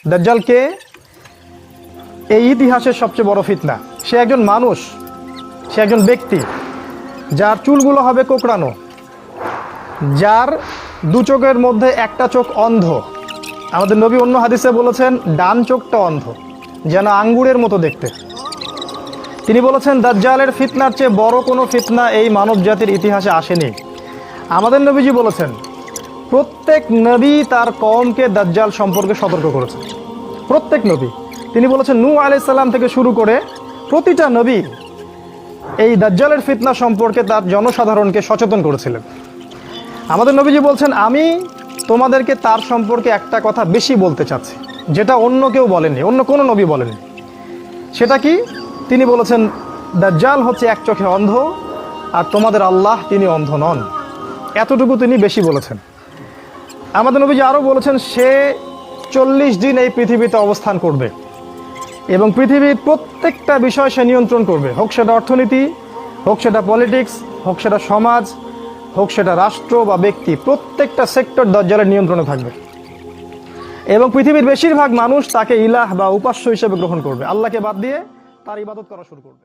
দাজ্জাল কে? এই ইতিহাসের সবচেয়ে বড় ফিতনা। সে একজন মানুষ, সে একজন ব্যক্তি যার চুলগুলো হবে কোঁকড়ানো, যার দু চোখের মধ্যে একটা চোখ অন্ধ। আমাদের নবী অন্য হাদিসে বলেছেন ডান চোখটা অন্ধ, যেন আঙ্গুরের মতো দেখতে। তিনি বলেছেন দাজ্জালের ফিতনার চেয়ে বড় কোনো ফিতনা এই মানব জাতির ইতিহাসে আসেনি। আমাদের নবীজি বলেছেন প্রত্যেক নবী তার কওমকে দাজ্জাল সম্পর্কে সতর্ক করেছেন। প্রত্যেক নবী। তিনি বলেছেন নূহ আলাইহিস সালাম থেকে শুরু করে প্রতিটা নবী এই দাজ্জালের ফিতনা সম্পর্কে তার জনসাধারণকে সচেতন করেছিলেন। আমাদের নবীজি বলছেন আমি তোমাদেরকে তার সম্পর্কে একটা কথা বেশি বলতে চাচ্ছি, যেটা অন্য কেউ বলেননি, অন্য কোনো নবী বলেননি। সেটা কি? তিনি বলেছেন দাজ্জাল হচ্ছে এক চোখে অন্ধ, আর তোমাদের আল্লাহ তিনি অন্ধ নন। এতটুকু তিনি বেশি বলেছেন। আমাদের নবীজি আরও বলেছেন সে 40 দিন এই পৃথিবীতে অবস্থান করবে এবং পৃথিবীর প্রত্যেকটা বিষয় সে নিয়ন্ত্রণ করবে, হোক সেটা অর্থনীতি, হোক সেটা পলিটিক্স, হোক সেটা সমাজ, হোক সেটা রাষ্ট্র বা ব্যক্তি, প্রত্যেকটা সেক্টর দাজ্জালের নিয়ন্ত্রণে থাকবে এবং পৃথিবীর বেশিরভাগ মানুষ তাকে ইলাহ বা উপাস্য হিসেবে গ্রহণ করবে, আল্লাহকে বাদ দিয়ে তার ইবাদত করা শুরু করবে।